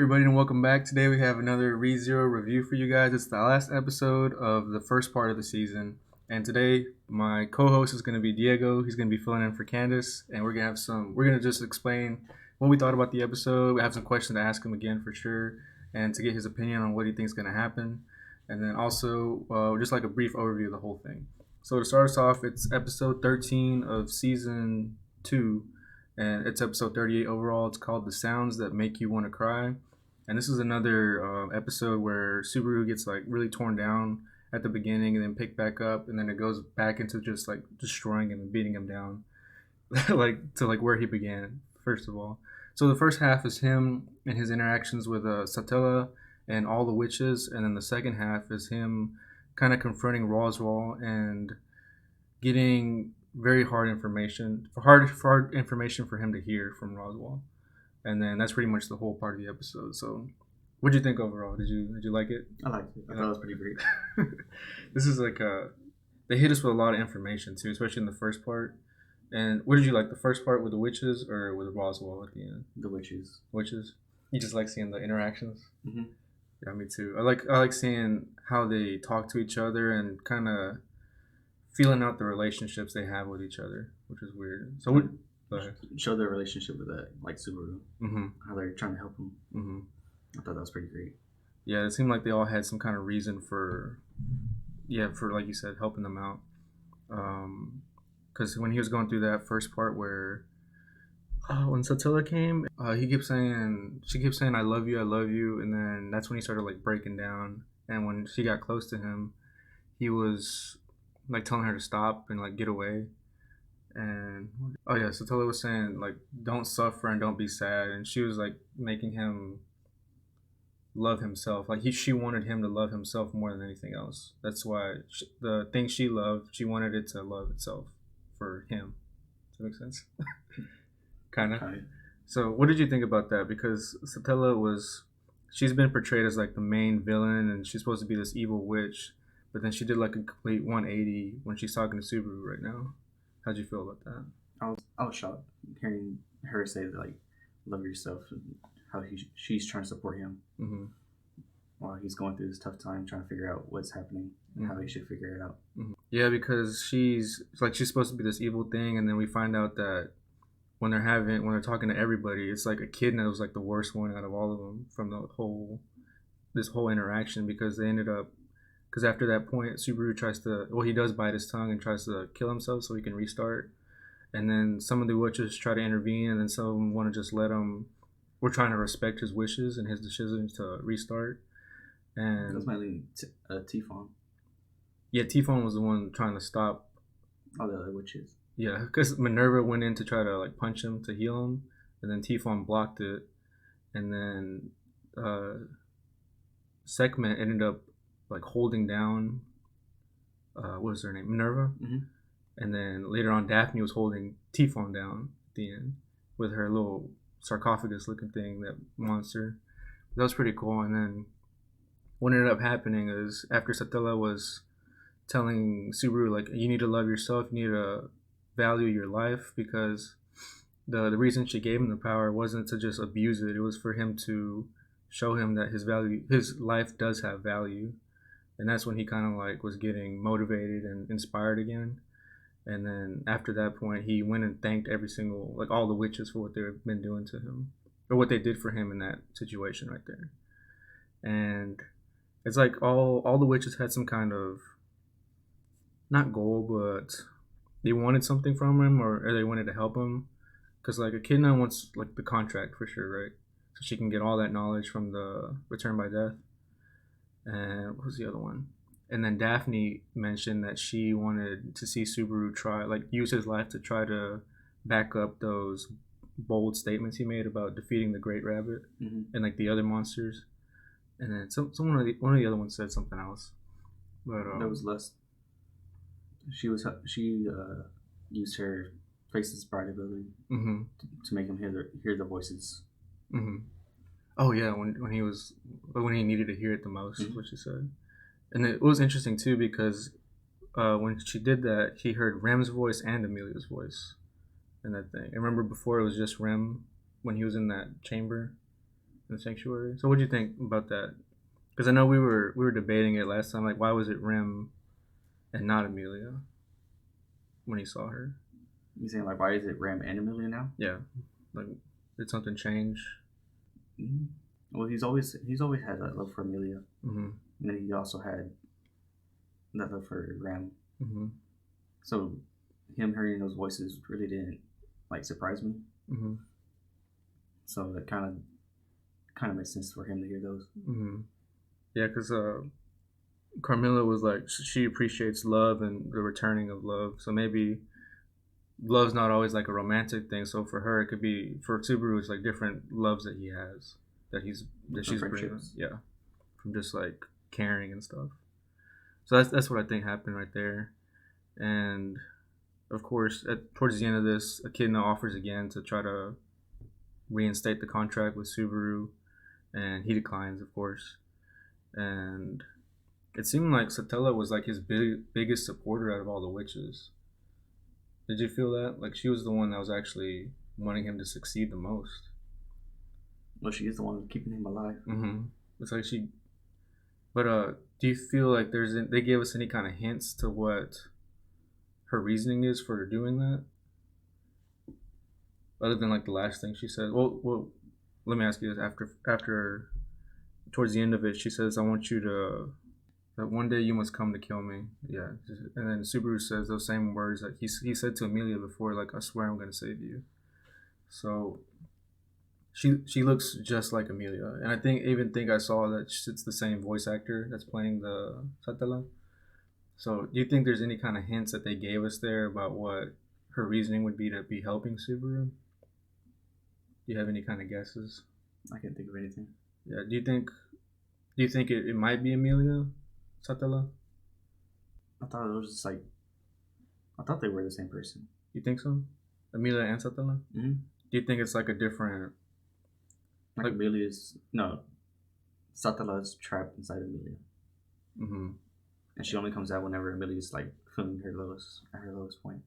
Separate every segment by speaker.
Speaker 1: everybody, and welcome back. Today we have another ReZero review for you guys. It's the last episode of the first part of the season. And today, my co-host is going to be Diego. He's going to be filling in for Candace. And we're going to just explain what we thought about the episode. We have some questions to ask him again for sure. And to get his opinion on what he thinks is going to happen. And then also, just like a brief overview of the whole thing. So to start us off, it's episode 13 of season 2. And it's episode 38 overall. It's called The Sounds That Make You Want to Cry. And this is another episode where Subaru gets like really torn down at the beginning and then picked back up. And then it goes back into just like destroying him and beating him down to where he began, first of all. So the first half is him and his interactions with Satella and all the witches. And then the second half is him kind of confronting Roswaal and getting very hard information for him to hear from Roswaal, and then that's pretty much the whole part of the episode. So, what did you think overall? Did you like it?
Speaker 2: I liked it. I thought it was pretty great.
Speaker 1: This is like they hit us with a lot of information too, especially in the first part. And what did you like? The first part with the witches or with Roswaal at the end?
Speaker 2: The witches.
Speaker 1: Witches. You just like seeing the interactions.
Speaker 2: Mm-hmm.
Speaker 1: Yeah, me too. I like seeing how they talk to each other and kind of feeling out the relationships they have with each other, which is weird. So go ahead.
Speaker 2: Show their relationship with Subaru.
Speaker 1: Mm-hmm.
Speaker 2: How they're trying to help him.
Speaker 1: Mm-hmm.
Speaker 2: I thought that was pretty great.
Speaker 1: Yeah, it seemed like they all had some kind of reason for like you said, helping them out. Because when he was going through that first part where when Satilla came, she kept saying, I love you, and then that's when he started like breaking down. And when she got close to him, he was like telling her to stop and like get away. And Satella was saying like don't suffer and don't be sad, and she was like making him love himself. Like she wanted him to love himself more than anything else. That's why the thing she loved, she wanted it to love itself for him. Does that make sense? Kind of. So what did you think about that? Because Satella she's been portrayed as like the main villain, and she's supposed to be this evil witch. But then she did like a complete 180 when she's talking to Subaru right now. How'd you feel about that?
Speaker 2: I was shocked hearing her say that, like, love yourself, and how she's trying to support him while he's going through this tough time trying to figure out what's happening and how he should figure it out.
Speaker 1: Yeah, because she's supposed to be this evil thing, and then we find out that when they're talking to everybody, it's like a kid that was like the worst one out of all of them from this whole interaction, because they ended up. Because after that point, Subaru he does bite his tongue and tries to kill himself so he can restart. And then some of the witches try to intervene, and then some of them want to just let him. We're trying to respect his wishes and his decisions to restart. And
Speaker 2: that's mainly Tifon.
Speaker 1: Yeah, Tifon was the one trying to stop
Speaker 2: all the other witches.
Speaker 1: Yeah, because Minerva went in to try to like punch him to heal him, and then Tifon blocked it, and then Sekhmet ended up like holding down what was her name, Minerva, and then later on Daphne was holding Tifon down at the end with her little sarcophagus looking thing, that monster. That was pretty cool. And then what ended up happening is after Satella was telling Subaru like, you need to love yourself, you need to value your life, because the reason she gave him the power wasn't to just abuse it, it was for him to show him that his life does have value. And that's when he kind of like was getting motivated and inspired again. And then after that point, he went and thanked all the witches for what they've been doing to him, or what they did for him in that situation right there. And it's like all the witches had some kind of, not goal, but they wanted something from him, or they wanted to help him. Because like Echidna wants like the contract for sure, right? So she can get all that knowledge from the Return by Death. And what was the other one? And then Daphne mentioned that she wanted to see Subaru use his life to try to back up those bold statements he made about defeating the Great Rabbit and like the other monsters. And then one of the other ones said something else. But
Speaker 2: there was less. She used her place inspired ability to make him hear the voices.
Speaker 1: Oh yeah, when he needed to hear it the most, is what she said. And it was interesting too, because when she did that, he heard Rem's voice and Amelia's voice in that thing. I remember before it was just Rem when he was in that chamber, in the sanctuary. So what do you think about that? Because I know we were debating it last time. Like, why was it Rem and not Amelia when he saw her?
Speaker 2: You saying like, why is it Rem and Amelia now?
Speaker 1: Yeah, like, did something change?
Speaker 2: Mm-hmm. Well, he's always had that love for Amelia,
Speaker 1: mm-hmm.
Speaker 2: and then he also had that love for Rem.
Speaker 1: Mm-hmm.
Speaker 2: So him hearing those voices really didn't like surprise me.
Speaker 1: Mm-hmm.
Speaker 2: So that kind of makes sense for him to hear those.
Speaker 1: Mm-hmm. Yeah, because Carmilla was like, she appreciates love and the returning of love. So maybe love's not always like a romantic thing. So for her, it could be, for Subaru, it's like different loves that he has, that she's bringing. Yeah, from just like caring and stuff. So that's what I think happened right there. And of course, towards the end of this, Echidna offers again to try to reinstate the contract with Subaru, and he declines, of course. And it seemed like Satella was like his biggest supporter out of all the witches. Did you feel that? Like, she was the one that was actually wanting him to succeed the most.
Speaker 2: Well, she is the one keeping him alive.
Speaker 1: Mm-hmm. It's like she. But do you feel like they gave us any kind of hints to what her reasoning is for doing that? Other than like the last thing she said. Well, let me ask you this. After towards the end of it, she says, "I want you to. That one day you must come to kill me." Yeah. And then Subaru says those same words that he said to Amelia before, like, "I swear I'm going to save you." So she looks just like Amelia, and I think I saw that it's the same voice actor that's playing the Satella. So do you think there's any kind of hints that they gave us there about what her reasoning would be to be helping Subaru? Do you have any kind of guesses?
Speaker 2: I can't think of anything.
Speaker 1: Yeah. Do you think it might be Amelia Satella?
Speaker 2: I thought it was just like, I thought they were the same person.
Speaker 1: You think so? Amelia and Satella?
Speaker 2: Mm-hmm.
Speaker 1: Do you think it's like a different...
Speaker 2: Like Amelia's... No. Satella's trapped inside Amelia.
Speaker 1: Mm-hmm.
Speaker 2: And she only comes out whenever Amelia's like feeling her lowest point.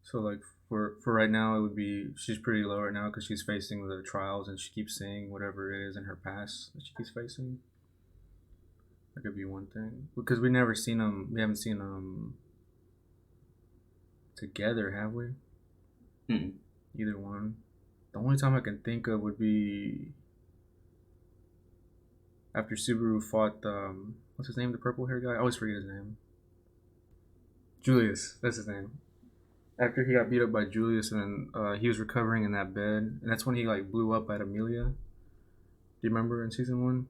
Speaker 1: So like for right now, it would be, she's pretty low right now because she's facing the trials and she keeps seeing whatever it is in her past that she keeps facing. That could be one thing, because we haven't seen them together, have we?
Speaker 2: Mm-mm.
Speaker 1: Either one. The only time I can think of would be after Subaru fought what's his name, the purple hair guy? I always forget his name. Julius, that's his name. After he got beat up by Julius, and then he was recovering in that bed, and that's when he like blew up at Amelia. Do you remember in season 1?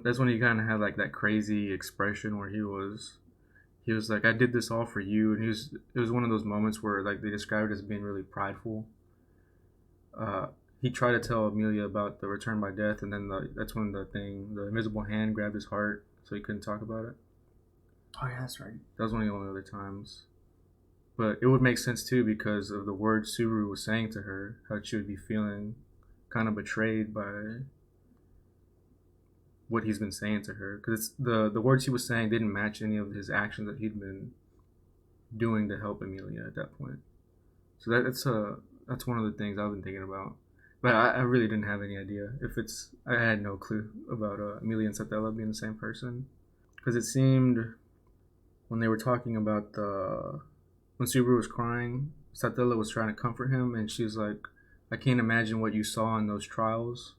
Speaker 1: That's when he kind of had like that crazy expression where he was like, "I did this all for you," and it was one of those moments where like they described it as being really prideful. He tried to tell Amelia about the return by death, and then that's when the invisible hand grabbed his heart, so he couldn't talk about it.
Speaker 2: Oh yeah, that's right.
Speaker 1: That was one of the only other times. But it would make sense too because of the words Subaru was saying to her, how she would be feeling kind of betrayed by what he's been saying to her. Because the words he was saying didn't match any of his actions that he'd been doing to help Amelia at that point. So that's one of the things I've been thinking about. But I really didn't have any idea I had no clue about Amelia and Satella being the same person. Because it seemed when they were talking about when Subaru was crying, Satella was trying to comfort him, and she's like, "I can't imagine what you saw in those trials."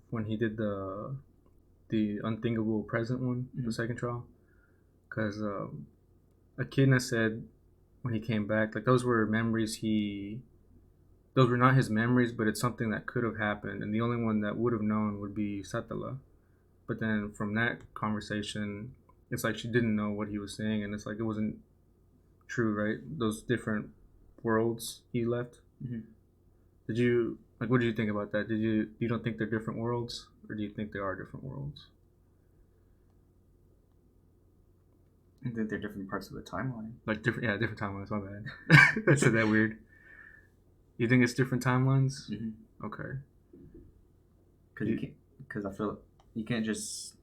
Speaker 1: When he did the unthinkable present one, the second trial, because Echidna said when he came back, like those were memories those were not his memories, but it's something that could have happened, and the only one that would have known would be Satella. But then from that conversation, it's like she didn't know what he was saying, and it's like it wasn't true, right? Those different worlds he left.
Speaker 2: Mm-hmm.
Speaker 1: What did you think about that? You don't think they're different worlds, or do you think they are different worlds?
Speaker 2: I think they're different parts of the timeline.
Speaker 1: Like different timelines. My bad. I said that weird. You think it's different timelines?
Speaker 2: Mm-hmm.
Speaker 1: Okay.
Speaker 2: Because I feel you can't just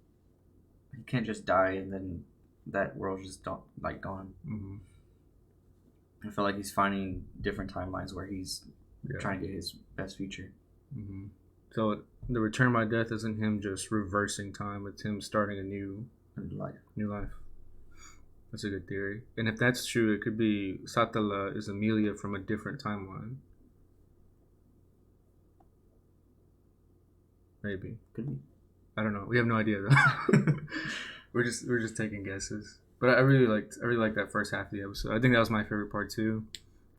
Speaker 2: die and then that world's just gone.
Speaker 1: Mm-hmm.
Speaker 2: I feel like he's finding different timelines where he's trying to get his best future.
Speaker 1: Mm-hmm. So the return by death isn't him just reversing time; it's him starting a new
Speaker 2: life.
Speaker 1: New life. That's a good theory. And if that's true, it could be Satala is Amelia from a different timeline. Maybe.
Speaker 2: Could be.
Speaker 1: I don't know. We have no idea though. we're just taking guesses. But I really liked that first half of the episode. I think that was my favorite part too.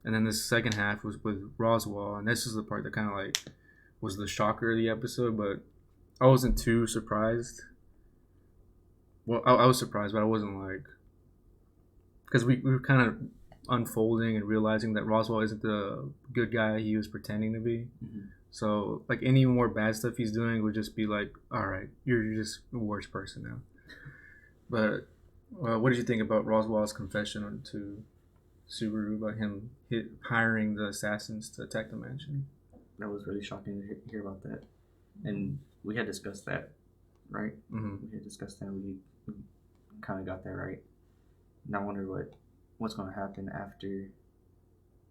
Speaker 1: And then this second half was with Roswaal, and this is the part that kind of like was the shocker of the episode. But I wasn't too surprised. Well, I was surprised, but I wasn't like, because we were kind of unfolding and realizing that Roswaal isn't the good guy he was pretending to be. Mm-hmm. So like any more bad stuff he's doing would just be like, all right, you're just the worst person now. But what did you think about Roswaal's confession to Subaru about him hiring the assassins to attack the mansion?
Speaker 2: That was really shocking to hear about that. And we had discussed that, right? Mm-hmm. We had discussed that. We kind of got that right. And I wonder what's going to happen after,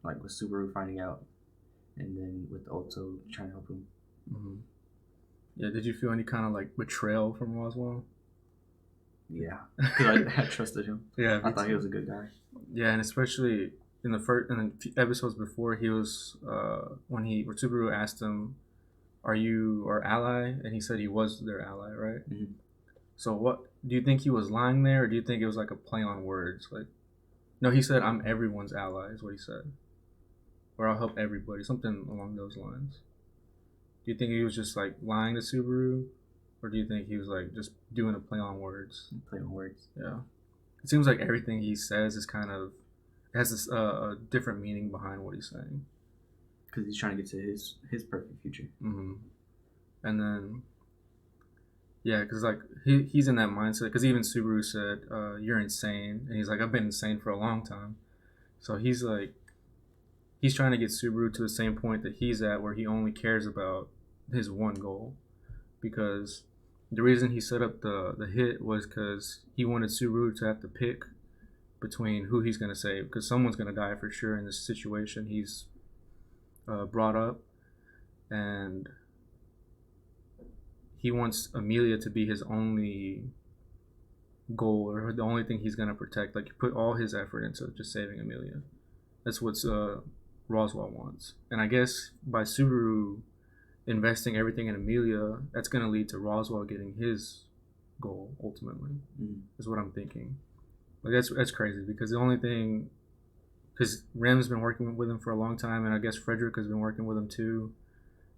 Speaker 2: like with Subaru finding out, and then with Otto trying to help him.
Speaker 1: Mm-hmm. Yeah, did you feel any kind of like betrayal from Roswaal?
Speaker 2: Yeah, because I trusted him.
Speaker 1: Yeah,
Speaker 2: I thought he was a good guy.
Speaker 1: Yeah, and especially in the episodes before, he was when Subaru asked him, "Are you our ally?" and he said he was their ally, right? Mm-hmm. So what do you think he was lying there, or do you think it was like a play on words? Like, no, he said, "I'm everyone's ally," is what he said, or "I'll help everybody," something along those lines. Do you think he was just like lying to Subaru, or do you think he was like just doing a play on words?
Speaker 2: Play on words.
Speaker 1: Yeah. It seems like everything he says is kind of has this a different meaning behind what he's saying.
Speaker 2: Because he's trying to get to his perfect future.
Speaker 1: Mm-hmm. And then, yeah, because like he's in that mindset. Because even Subaru said, "You're insane," and he's like, "I've been insane for a long time." So he's like, he's trying to get Subaru to the same point that he's at, where he only cares about his one goal. Because the reason he set up the hit was because he wanted Subaru to have to pick between who he's going to save, because someone's going to die for sure in this situation he's brought up, and he wants Amelia to be his only goal, or the only thing he's going to protect. Like, put all his effort into just saving Amelia. That's what Roswaal wants. And I guess by Subaru investing everything in Amelia, that's going to lead to Roswaal getting his goal ultimately. Is what I'm thinking. Like, that's crazy, because the only thing, because Rem's been working with him for a long time, and I guess Frederick has been working with him too,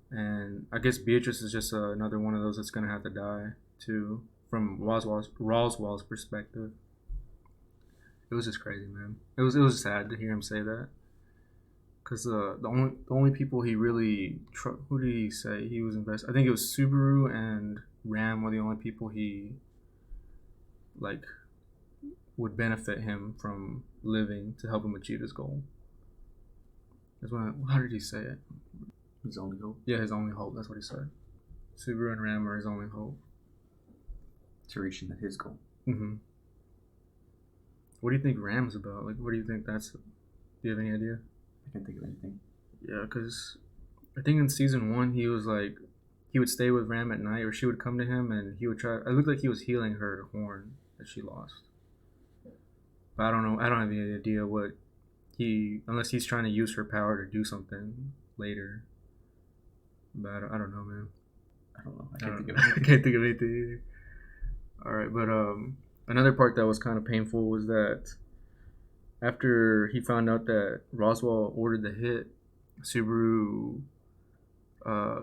Speaker 1: and I guess Beatrice is just another one of those that's going to have to die too, from Roswaal's perspective. It was just crazy, man. It was sad to hear him say that. Because the only people he really who did he say he was invested? I think it was Subaru and Ram were the only people he like would benefit him from living to help him achieve his goal. How did he say it?
Speaker 2: His only hope.
Speaker 1: Yeah, his only hope. That's what he said. Subaru and Ram are his only hope
Speaker 2: to reaching his goal.
Speaker 1: Mm-hmm. What do you think Ram's about? Like, what do you think that's? Do you have any idea?
Speaker 2: I can't think of anything.
Speaker 1: Yeah, because I think in season 1 he was like, he would stay with Ram at night, or she would come to him and he would try. It looked like he was healing her horn that she lost. But I don't know. I don't have any idea what unless he's trying to use her power to do something later. But I don't know, man.
Speaker 2: I don't know. I can't think of anything.
Speaker 1: I can't think of anything either. All right, but another part that was kind of painful was that after he found out that Roswaal ordered the hit, Subaru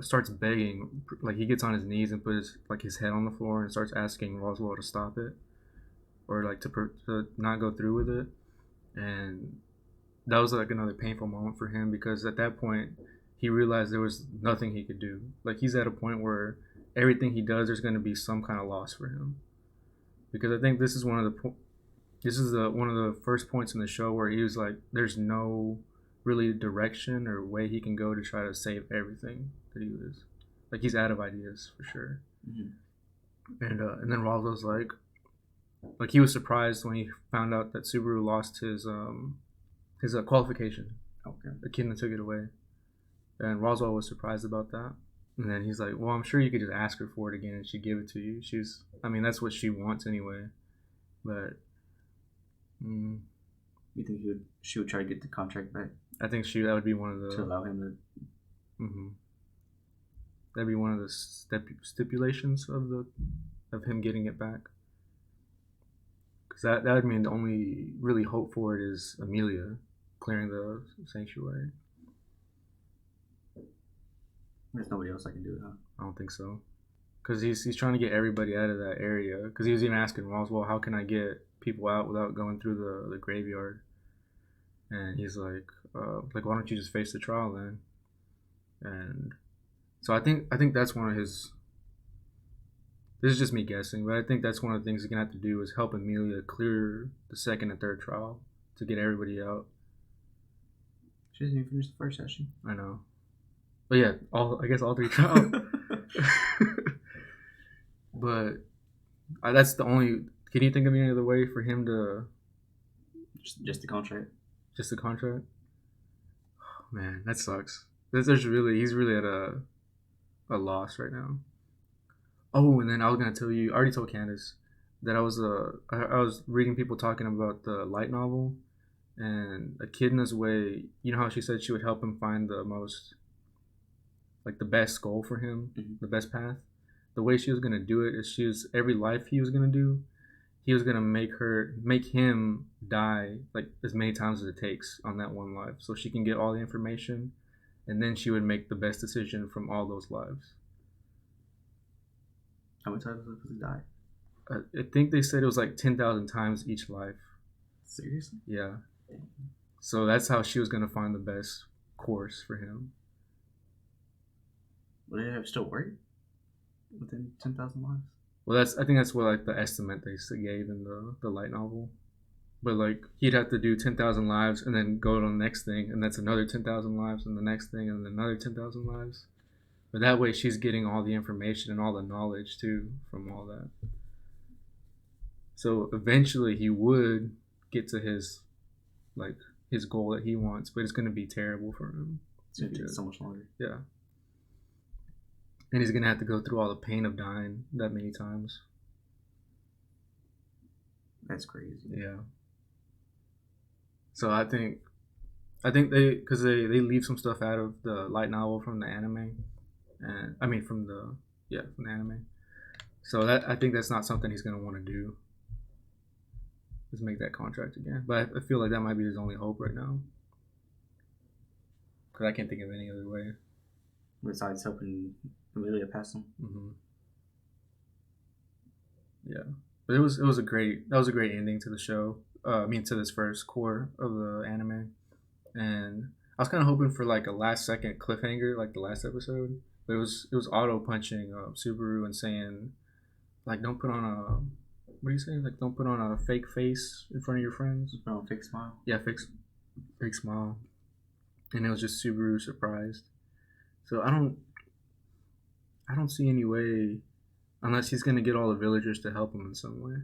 Speaker 1: starts begging. Like, he gets on his knees and puts his head on the floor and starts asking Roswaal to stop it, or like to not go through with it. And that was like another painful moment for him, because at that point he realized there was nothing he could do. Like, he's at a point where everything he does, there's going to be some kind of loss for him. Because I think this is one of the first points in the show where he was like, there's no really direction or way he can go to try to save everything that he was. Like, he's out of ideas for sure. Mm-hmm. And then Roswaal's like he was surprised when he found out that Subaru lost his qualification.
Speaker 2: Okay.
Speaker 1: The kid that took it away. And Roswaal was surprised about that. And then he's like, well, I'm sure you could just ask her for it again and she'd give it to you. That's what she wants anyway. But
Speaker 2: you think she would try to get the contract back?
Speaker 1: I think that would be one of the...
Speaker 2: To allow him to...
Speaker 1: That'd be one of the stipulations of him getting it back. Because that would mean the only really hope for it is Amelia clearing the sanctuary.
Speaker 2: There's nobody else that can do it, huh?
Speaker 1: I don't think so. Because he's trying to get everybody out of that area. Because he was even asking Roswaal, how can I get people out without going through the graveyard? And he's like, why don't you just face the trial then? And so I think that's one of his... This is just me guessing, but I think that's one of the things he's going to have to do is help Amelia clear the second and third trial to get everybody out.
Speaker 2: She hasn't even finished the first session.
Speaker 1: I know. But yeah, I guess all three trials. But that's the only... Can you think of any other way for him to...
Speaker 2: Just the contract?
Speaker 1: Just the contract? Oh, man, that sucks. He's really at a loss right now. Oh, and then I was gonna tell you, I already told Candace that I was reading people talking about the light novel, and Echidna's way. You know how she said she would help him find the most, like the best goal for him, the best path. The way she was gonna do it is every life he was gonna do, he was gonna make him die like as many times as it takes on that one life, so she can get all the information, and then she would make the best decision from all those lives.
Speaker 2: How many times was he die?
Speaker 1: I think they said it was like 10,000 times each life.
Speaker 2: Seriously?
Speaker 1: Yeah. So that's how she was going to find the best course for him.
Speaker 2: Would it have still worked within 10,000 lives?
Speaker 1: Well, I think that's what like the estimate they gave in the light novel. But like he'd have to do 10,000 lives and then go to the next thing, and that's another 10,000 lives, and the next thing, and another 10,000 lives. But that way she's getting all the information and all the knowledge too from all that. So eventually he would get to his goal that he wants, but it's going to be terrible for him.
Speaker 2: It's going to take so much longer.
Speaker 1: Yeah. And he's going to have to go through all the pain of dying that many times.
Speaker 2: That's crazy.
Speaker 1: Yeah. So I think because they leave some stuff out of the light novel from the anime. And I mean from the anime. So I think that's not something he's gonna want to do. Is make that contract again. But I feel like that might be his only hope right now. Because I can't think of any other way.
Speaker 2: Besides helping Amelia pass him.
Speaker 1: Yeah, but it was a great ending to the show. To this first cour of the anime, and I was kind of hoping for like a last second cliffhanger, like the last episode. But it was auto punching Subaru and saying, like, don't put on a, what do you say? Like, don't put on a fake face in front of your friends.
Speaker 2: Put on a fake smile.
Speaker 1: Yeah, fake smile. And it was just Subaru surprised. So I don't see any way, unless he's gonna get all the villagers to help him in some way.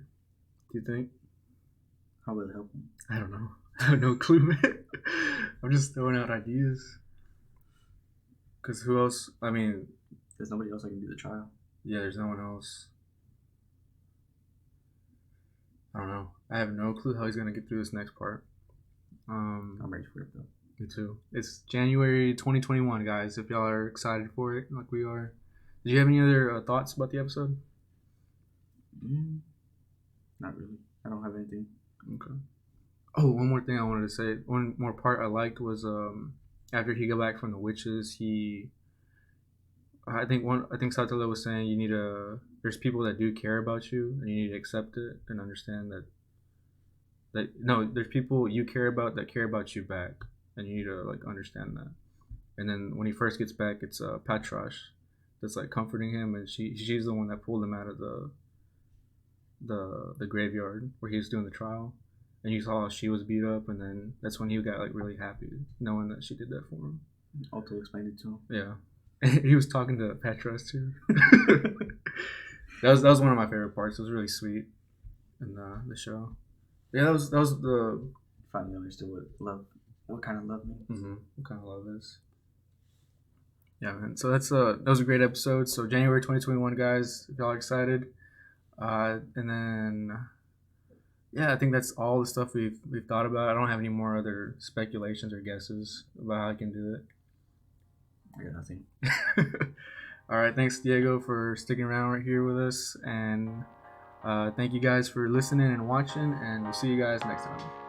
Speaker 1: Do you think?
Speaker 2: How will it help him?
Speaker 1: I don't know. I have no clue, man. I'm just throwing out ideas. Because who else? I mean...
Speaker 2: There's nobody else that can do the trial.
Speaker 1: Yeah, there's no one else. I don't know. I have no clue how he's going to get through this next part.
Speaker 2: I'm ready for it, though.
Speaker 1: Me too. It's January 2021, guys, if y'all are excited for it, like we are. Did you have any other thoughts about the episode?
Speaker 2: Not really. I don't have anything.
Speaker 1: Okay. Oh, one more thing I wanted to say. One more part I liked was after he got back from the witches, I think Satola was saying there's people that do care about you, and you need to accept it and understand there's people you care about that care about you back, and you need to like understand that. And then when he first gets back, it's Patrash that's like comforting him, and she's the one that pulled him out of the graveyard where he was doing the trial. And you saw she was beat up, and then that's when he got like really happy knowing that she did that for him.
Speaker 2: Auto explained it to him.
Speaker 1: Yeah, and he was talking to Petras too. that was one of my favorite parts. It was really sweet in the show. Yeah, that was the
Speaker 2: finally understood what kind of love means.
Speaker 1: What kind of love is. Yeah, man. So that was a great episode. So January 2021, guys, if y'all are excited. And then yeah, I think that's all the stuff we've thought about. I don't have any more other speculations or guesses about how I can do it.
Speaker 2: I got nothing.
Speaker 1: All right, thanks Diego for sticking around right here with us, and thank you guys for listening and watching, and we'll see you guys next time.